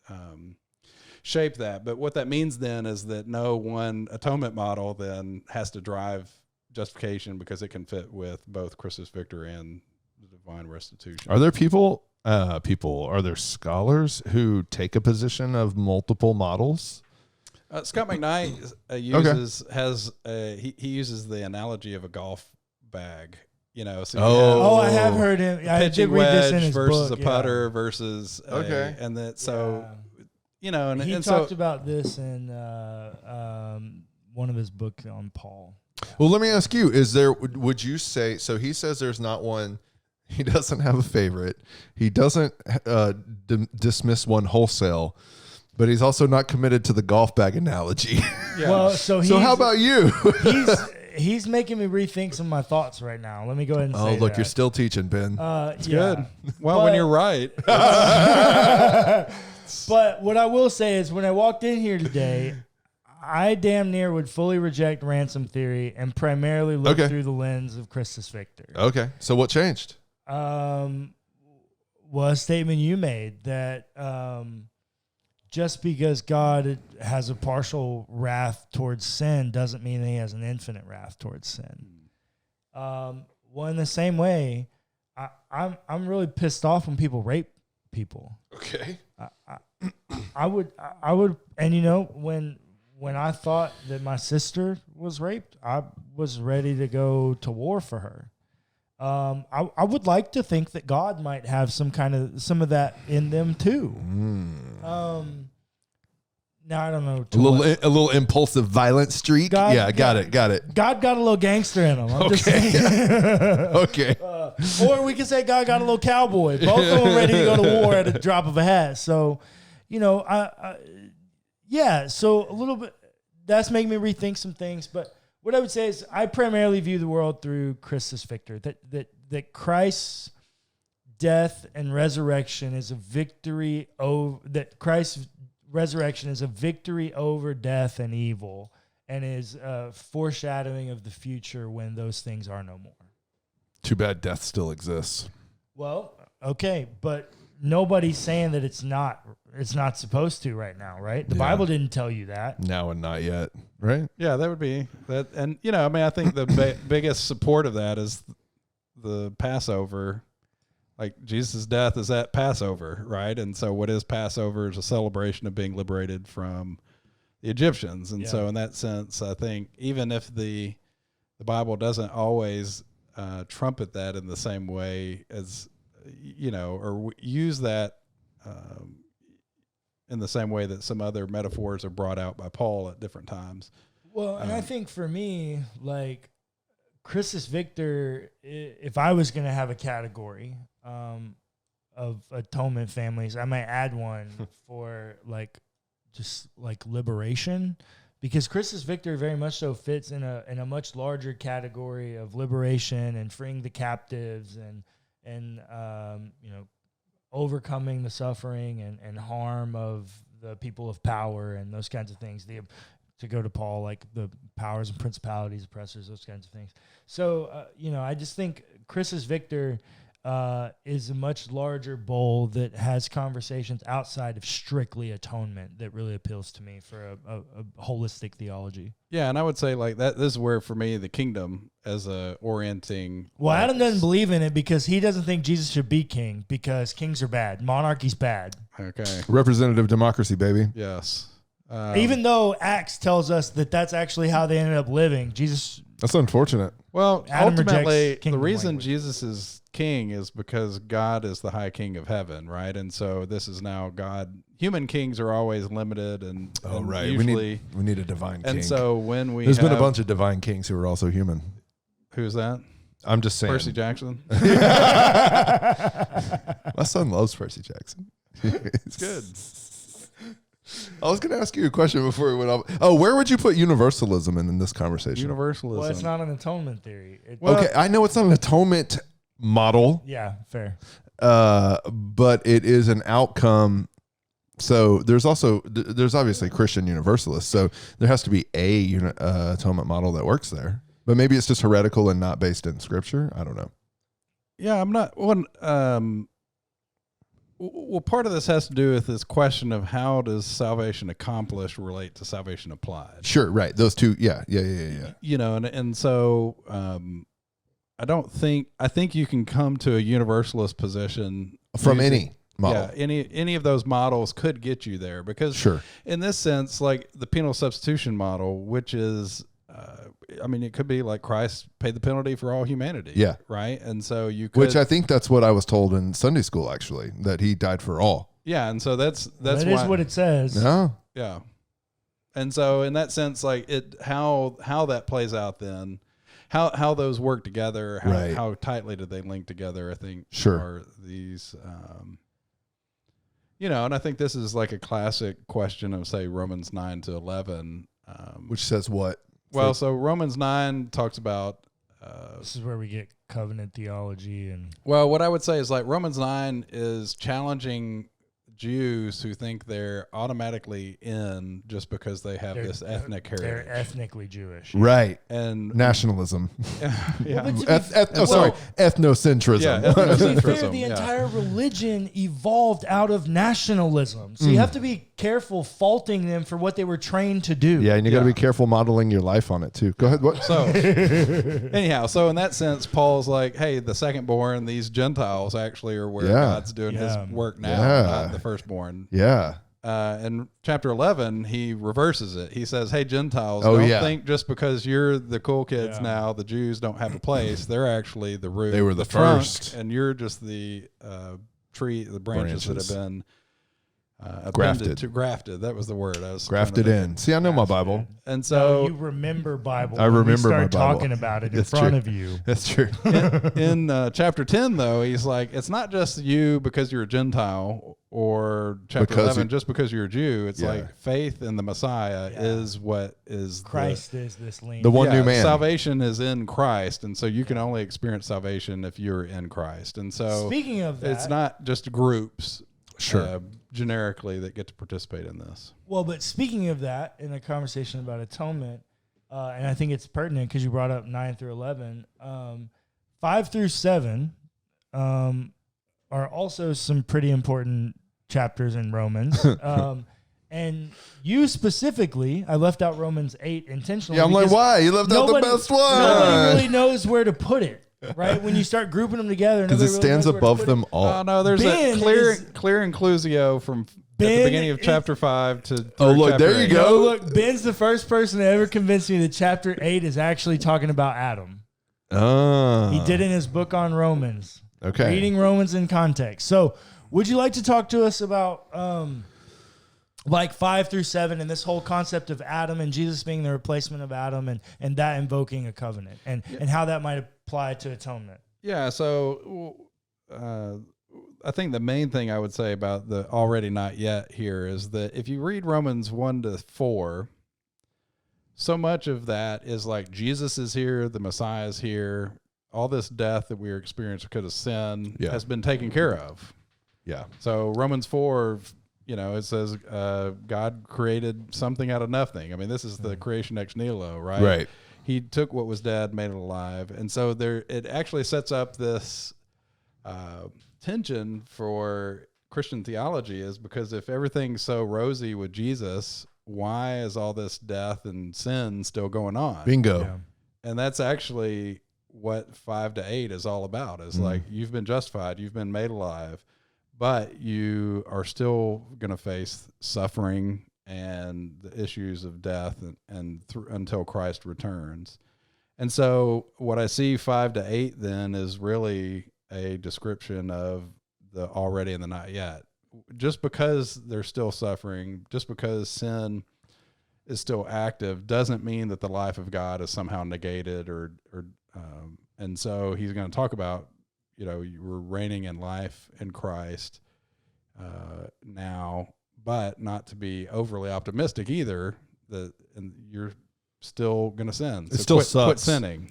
shape that. But what that means then is that no one atonement model then has to drive justification because it can fit with both Christus Victor and the divine restitution. Are there are there scholars who take a position of multiple models? Scott McKnight he uses the analogy of a golf bag. So I have heard him. I did read this in his versus book, a putter versus and that and he talked about this in one of his books on Paul. Well, let me ask you: would you say so? He says there's not one. He doesn't have a favorite. He doesn't dismiss one wholesale. But he's also not committed to the golf bag analogy. Yeah. Well, so how about you? he's making me rethink some of my thoughts right now. Let me go ahead and say look, you're still teaching, Ben. It's good. Well, when you're right. But what I will say is when I walked in here today, I damn near would fully reject ransom theory and primarily look through the lens of Christus Victor. Okay. So what changed? A statement you made that just because God has a partial wrath towards sin doesn't mean that he has an infinite wrath towards sin. Well, in the same way, I'm really pissed off when people rape people. Okay. I would, and when I thought that my sister was raped, I was ready to go to war for her. I would like to think that God might have some of that in them too. Now I don't know. A little impulsive, violent streak. Got it. God got a little gangster in him. I'm just saying. Okay. Or we could say God got a little cowboy. Both of them ready to go to war at a drop of a hat. So, so a little bit. That's making me rethink some things. But what I would say is I primarily view the world through Christus Victor, that Christ's death and resurrection is a victory over, that Christ's resurrection is a victory over death and evil and is a foreshadowing of the future when those things are no more. Too bad death still exists. Well, okay, but nobody's saying that it's not supposed to right now, right? The Bible didn't tell you that. Now and not yet, right? Yeah, that would be that. And, I think the biggest support of that is the Passover. Like Jesus' death is at Passover, right? And so what is Passover is a celebration of being liberated from the Egyptians. And so in that sense, I think even if the Bible doesn't always trumpet that in the same way as, or use that in the same way that some other metaphors are brought out by Paul at different times. Well, and I think for me, like Christus Victor, if I was going to have a category, of atonement families. I might add one for just liberation, because Christus Victor very much so fits in a much larger category of liberation and freeing the captives and overcoming the suffering and harm of the people of power and those kinds of things. To go to Paul, like the powers and principalities, oppressors, those kinds of things. So, I just think Christus Victor is a much larger bowl that has conversations outside of strictly atonement that really appeals to me for a holistic theology. Yeah, and I would say that this is where, for me, the kingdom as a orienting. Well, Adam doesn't believe in it because he doesn't think Jesus should be king, because kings are bad. Monarchy's bad. Okay. Representative democracy, baby. Yes. Even though Acts tells us that that's actually how they ended up living, Jesus. That's unfortunate. Well, Adam ultimately, rejects the kingdom reason language. Jesus is king is because God is the high king of heaven, right? And so this is now God. Human kings are always limited, and right. usually We need a divine king. And so when there's been a bunch of divine kings who are also human. Who's that? I'm just saying. Percy Jackson. My son loves Percy Jackson. It's good. I was going to ask you a question before we went off. Oh, where would you put universalism in this conversation? Universalism. Well, it's not an atonement theory. Okay, I know it's not an atonement model. Yeah, fair. But it is an outcome. So there's obviously Christian universalists. So there has to be a atonement model that works there. But maybe it's just heretical and not based in Scripture. I don't know. Yeah, I'm not one. Well, part of this has to do with this question of how does salvation accomplished relate to salvation applied? Sure, right. Those two, yeah. And so I think you can come to a universalist position from any model. Yeah, any of those models could get you there, because sure. In this sense, like the penal substitution model, which is it could be like Christ paid the penalty for all humanity. Yeah. Right. And so you could. Which I think that's what I was told in Sunday school, actually, that he died for all. Yeah. And so that is what it says. Yeah. Yeah. And so in that sense, like how that plays out then, how those work together, how tightly do they link together, I think are these, and I think this is like a classic question of, say, Romans 9-11. Which says what? Well, so Romans 9 talks about... this is where we get covenant theology. Well, what I would say is like Romans 9 is challenging Jews who think they're automatically in just because they have this ethnic heritage. They're ethnically Jewish. Right. And nationalism. Yeah. Ethnocentrism. Yeah, ethnocentrism. The entire religion evolved out of nationalism. So you have to be careful faulting them for what they were trained to do. Yeah, and you got to be careful modeling your life on it too. Go ahead. What? So anyhow, so in that sense, Paul's like, hey, the second-born, these Gentiles actually are where God's doing his work now, not the firstborn. Yeah. In chapter 11, he reverses it. He says, hey, Gentiles, don't think just because you're the cool kids now, the Jews don't have a place. They're actually the root. They were the trunk, first. and you're just the tree, the branches that have been grafted. That was the word. I was grafted in. See, I know my Bible. And so you remember Bible. I remember my Bible. Talking about it in front of you. That's true. In chapter 10, though, he's like, it's not just you because you're a Gentile, or chapter 11 just because you're a Jew. It's like faith in the Messiah is what is Christ is this link. The one new man. Salvation is in Christ, and so you can only experience salvation if you're in Christ. And so speaking of that, it's not just groups generically that get to participate in this. Well, but speaking of that, in a conversation about atonement, and I think it's pertinent because you brought up 9-11, 5-7 are also some pretty important chapters in Romans. And you specifically, I left out Romans 8 intentionally. Yeah, I'm like, why? You left out the best one. Nobody really knows where to put it. Right, when you start grouping them together, because it stands above them all. Oh no, there's a clear inclusio from at the beginning of chapter 5 to. Oh look, there you go. No, look, Ben's the first person to ever convince me that chapter 8 is actually talking about Adam. He did in his book on Romans. Okay, reading Romans in context. So, would you like to talk to us about 5-7 and this whole concept of Adam and Jesus being the replacement of Adam and that invoking a covenant and how that might apply to atonement? Yeah, so I think the main thing I would say about the already not yet here is that if you read Romans 1-4, so much of that is like Jesus is here, the Messiah is here, all this death that we are experiencing because of sin has been taken care of. Yeah. So Romans 4, it says God created something out of nothing. I mean, this is the creation ex nihilo, right? Right. He took what was dead, made it alive. And so it actually sets up this tension for Christian theology, is because if everything's so rosy with Jesus, why is all this death and sin still going on? Bingo. Yeah. And that's actually what 5-8 is all about, is like, you've been justified, you've been made alive, but you are still going to face suffering and the issues of death until Christ returns. And so what I see 5-8 then is really a description of the already and the not yet. Just because they're still suffering, just because sin is still active, doesn't mean that the life of God is somehow negated and so he's going to talk about, we're reigning in life in Christ now, but not to be overly optimistic either, and you're still going to sin. It still sucks. Quit sinning.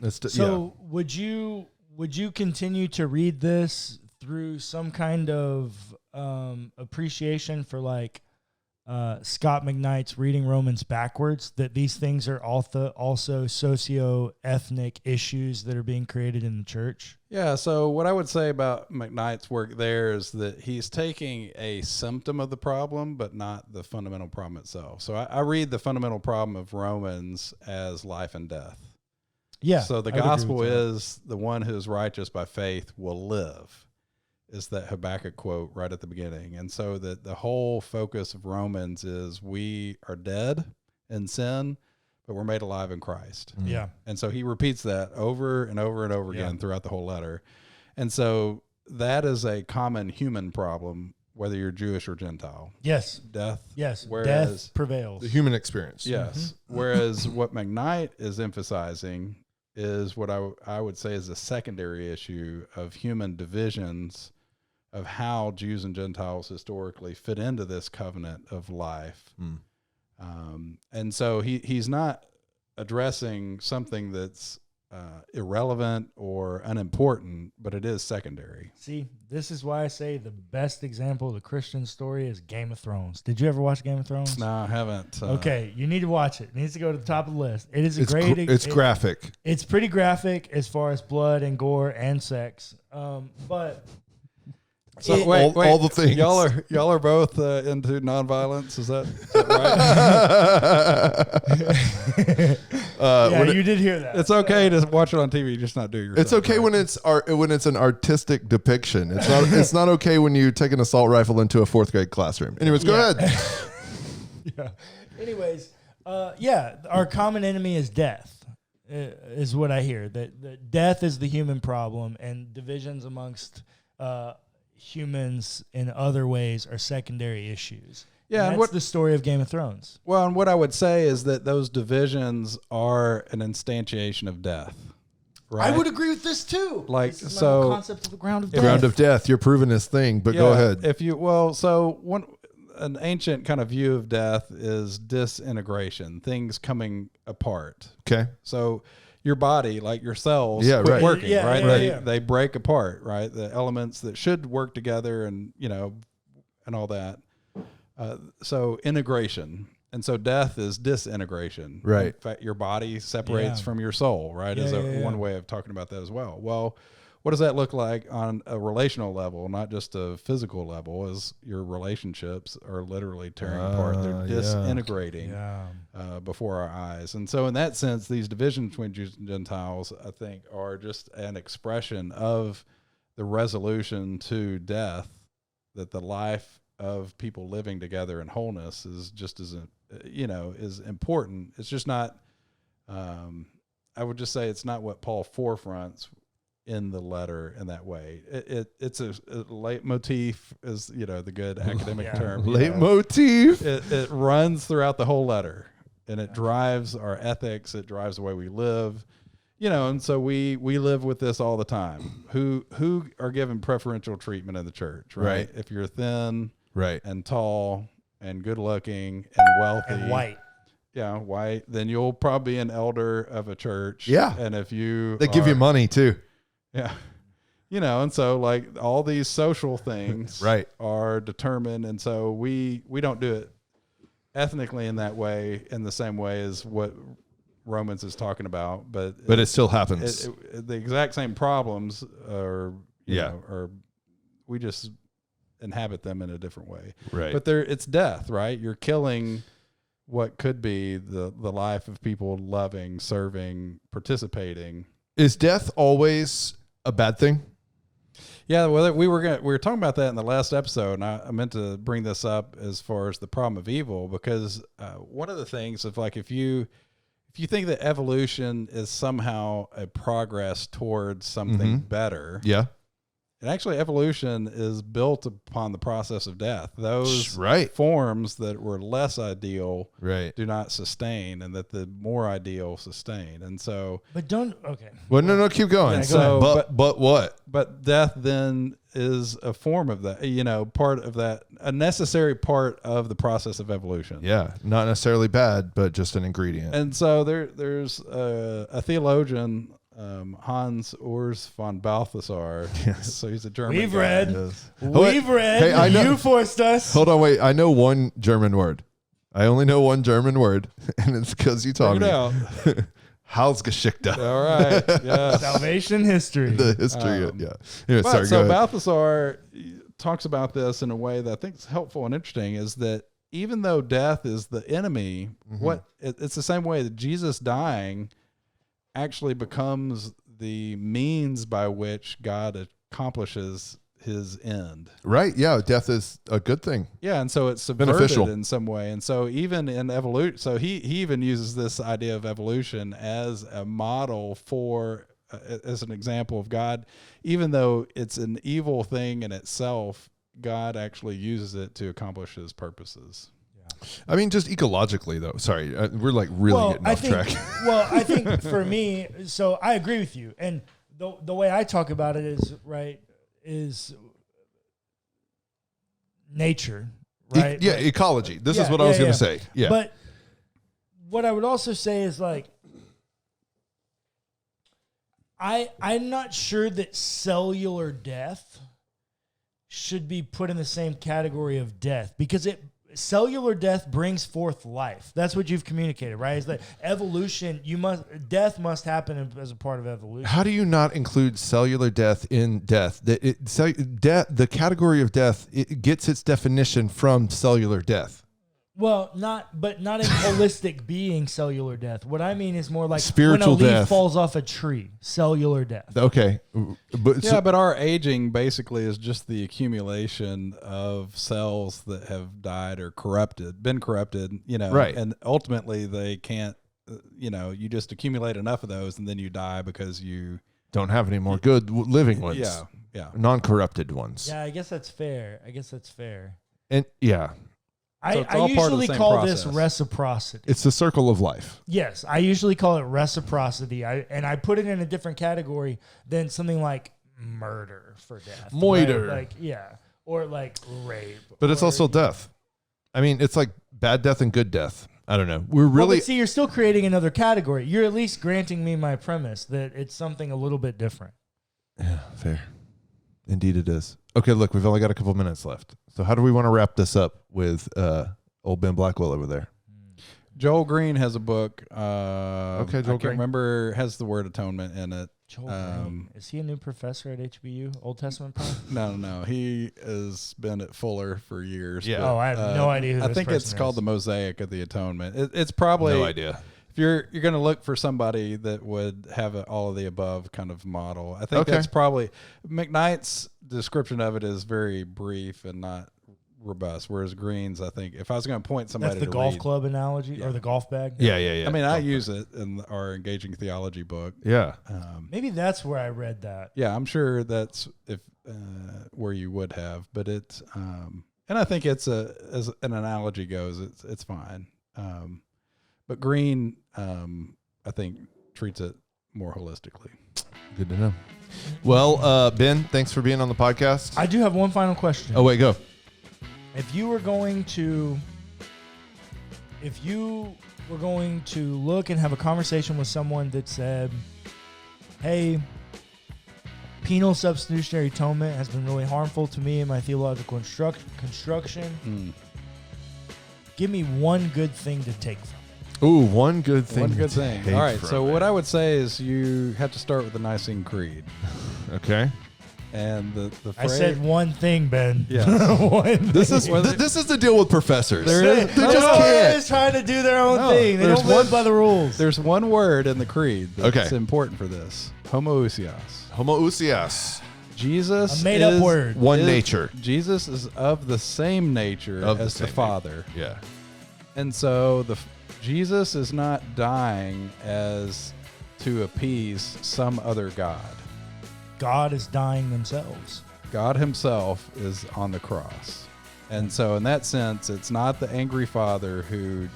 Would you continue to read this through some kind of appreciation for like Scott McKnight's reading Romans backwards, that these things are also socio-ethnic issues that are being created in the church? Yeah, so what I would say about McKnight's work there is that he's taking a symptom of the problem, but not the fundamental problem itself. So I read the fundamental problem of Romans as life and death. Yeah. So the gospel is the one who is righteous by faith will live, is that Habakkuk quote right at the beginning. And so that the whole focus of Romans is we are dead in sin, but we're made alive in Christ. Yeah. And so he repeats that over and over and over again throughout the whole letter. And so that is a common human problem, whether you're Jewish or Gentile. Yes. Death. Yes. Whereas, death prevails. The human experience. Yes. Whereas what McKnight is emphasizing is what I would say is a secondary issue of human divisions, of how Jews and Gentiles historically fit into this covenant of life. And so he's not addressing something that's irrelevant or unimportant, but it is secondary. See, this is why I say the best example of the Christian story is Game of Thrones. Did you ever watch Game of Thrones? No, I haven't. Okay, you need to watch it. It needs to go to the top of the list. It is It's graphic. It's pretty graphic as far as blood and gore and sex. But So all the things. Y'all are both into nonviolence. Is that right? You did hear that. It's okay to watch it on TV, just not do yourself. It's okay when it's an artistic depiction. It's not okay when you take an assault rifle into a 4th grade classroom. Anyways, go ahead. Yeah. Anyways, our common enemy is death, is what I hear. That death is the human problem, and divisions amongst humans in other ways are secondary issues. Yeah, and that's the story of Game of Thrones. Well, and what I would say is that those divisions are an instantiation of death. Right? I would agree with this too. Like, this is so my concept of the ground of death. Ground of death. You're proving this thing, but go ahead. An ancient kind of view of death is disintegration, things coming apart. Okay. So your body, like your cells, quit right. working, Yeah, right? yeah, They break apart, right? The elements that should work together and all that. So integration. And so death is disintegration. Right. In fact, your body separates from your soul, right? Is one way of talking about that as well. Well, what does that look like on a relational level, not just a physical level, as your relationships are literally tearing apart. They're disintegrating before our eyes. And so in that sense, these divisions between Jews and Gentiles, I think, are just an expression of the resolution to death, that the life of people living together in wholeness is just as, is important. It's just not, I would just say it's not what Paul forefronts in the letter in that way. It's a leitmotif, is the good academic term. Leitmotif. It runs throughout the whole letter, and it drives our ethics. It drives the way we live. and so we live with this all the time. Who are given preferential treatment in the church, right? Right. If you're thin, Right. and tall and good looking and wealthy And white. yeah, white, then you'll probably be an elder of a church. Yeah. And if you They give you money too. yeah, and so like all these social things Right. are determined, and so we don't do it ethnically in that way, in the same way as what Romans is talking about, but it still happens. the exact same problems are or we just inhabit them in a different way. Right. But it's death, right? You're killing what could be the life of people loving, serving, participating. Is death always a bad thing? Yeah, well, we were talking about that in the last episode, and I meant to bring this up as far as the problem of evil, because one of the things of like if you think that evolution is somehow a progress towards something better, Yeah. and actually evolution is built upon the process of death. Those Right. forms that were less ideal Right. do not sustain, and that the more ideal sustain. And so, But don't, okay. Well, no, keep going. Yeah, go ahead. But what? but death then is a form of that, part of that, a necessary part of the process of evolution. Yeah, not necessarily bad, but just an ingredient. And so there's a theologian, Hans Urs von Balthasar. Yes. So he's a German We've guy. read. Yes. We've read. Hey, I know- You forced us. Hold on, wait. I know one German word. I only know one German word, and it's because you taught Figure it me. out. Hausgeschichte. All right. Yeah. Salvation history. The history. Yeah. Anyway, But, sorry, so go ahead. Balthasar talks about this in a way that I think is helpful and interesting, is that even though death is the enemy, it's the same way that Jesus dying actually becomes the means by which God accomplishes his end. Right. Yeah. Death is a good thing. Yeah, and so it's subverted Beneficial. in some way. And so even in evolution, so he even uses this idea of evolution as a model for, as an example of God, even though it's an evil thing in itself, God actually uses it to accomplish his purposes. I mean, just ecologically, though. Sorry, we're like really getting off track. Well, I think for me, so I agree with you. And the way I talk about it is nature, right? Yeah, ecology. This is Yeah, what I was yeah, going yeah. to say. Yeah. But what I would also say is like, I'm not sure that cellular death should be put in the same category of death, because cellular death brings forth life. That's what you've communicated, right? Is that evolution, death must happen as a part of evolution. How do you not include cellular death in death? The category of death, it gets its definition from cellular death. Well, not in holistic being cellular death. What I mean is more like Spiritual when a leaf death. falls off a tree, cellular death. Okay. But Yeah, but our aging basically is just the accumulation of cells that have died or been corrupted, Right. And ultimately they can't, you just accumulate enough of those and then you die because you don't have any more good living ones. Yeah. Non-corrupted ones. Yeah, I guess that's fair. And yeah, So it's I all part of the usually same call process. this reciprocity. it's the circle of life. Yes, I usually call it reciprocity. I put it in a different category than something like murder for death. Moiter. Right? Like, yeah. Or like rape. But it's or, also death. I mean, it's like bad death and good death. I don't know. We're Well, really... but see, you're still creating another category. You're at least granting me my premise that it's something a little bit different. Yeah, fair. Indeed it is. Okay, look, we've only got a couple minutes left. So how do we want to wrap this up with old Ben Blackwell over there? Joel Green has a book. Okay, Joel I can't Green. remember, has the word atonement in it. Joel Green. Is he a new professor at HBU, Old Testament prof? No. He has been at Fuller for years. Yeah. but, Oh, I have no idea who I this think it's person called is. the Mosaic of the Atonement. It's probably No idea. if you're going to look for somebody that would have all of the above kind of model. I think Okay. that's probably McKnight's description of it is very brief and not robust. Whereas Green's, I think, if I was going to point somebody That's the to golf read, club analogy or the golf bag? Yeah. I mean, I use it in our Engaging Theology book. Yeah. Maybe that's where I read that. Yeah, I'm sure that's where you would have, but it's and I think it's as an analogy goes, it's fine. But Green, I think treats it more holistically. Good to know. Well, Ben, thanks for being on the podcast. I do have one final question. Oh, wait, go. If you were going to look and have a conversation with someone that said, hey, penal substitutionary atonement has been really harmful to me in my theological construction, give me one good thing to take from it. Ooh, one good thing. One good thing. All right, so what I would say is you have to start with the Nicene Creed. Okay. And the phrase, I said one thing, Ben. Yes. This is the deal with professors. There They just can't. is trying to do their own thing. They don't live by the rules. There's one word in the creed that's Okay. important for this. Homoousios. Homoousios. Jesus A made-up word. One nature. Jesus is of the same nature as the Father. Yeah. And so Jesus is not dying as to appease some other God. God is dying themselves. God himself is on the cross. And so in that sense, it's not the angry Father who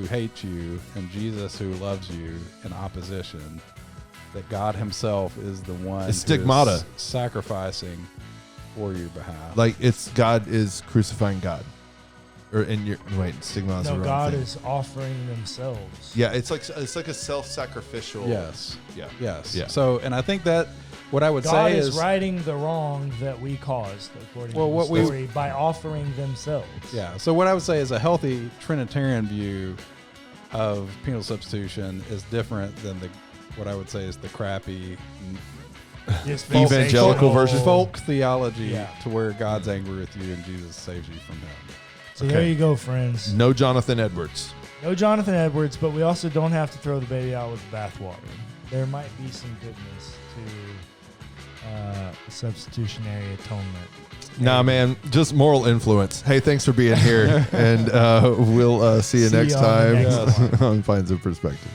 hates you and Jesus who loves you in opposition. That God himself is the one It's who stigmata. is sacrificing for your behalf. Like it's God is crucifying God. Or in your stigmata is the No, wrong God thing. is offering themselves. Yeah, it's like a self-sacrificial. Yes. Yeah. Yes. Yeah. So, and I think that what I would God say is righting the wrong that we caused, according Well, to what the we- story, by offering themselves. Yeah. So what I would say is a healthy Trinitarian view of penal substitution is different than what I would say is the crappy Evangelical version. folk theology Yeah. to where God's angry with you and Jesus saves you from him. So Okay. there you go, friends. No Jonathan Edwards. No Jonathan Edwards, but we also don't have to throw the baby out with the bathwater. There might be some goodness to substitutionary atonement. Nah, man, just moral influence. Hey, thanks for being here, and we'll see you See next you on the time next one. on Finds of Perspective.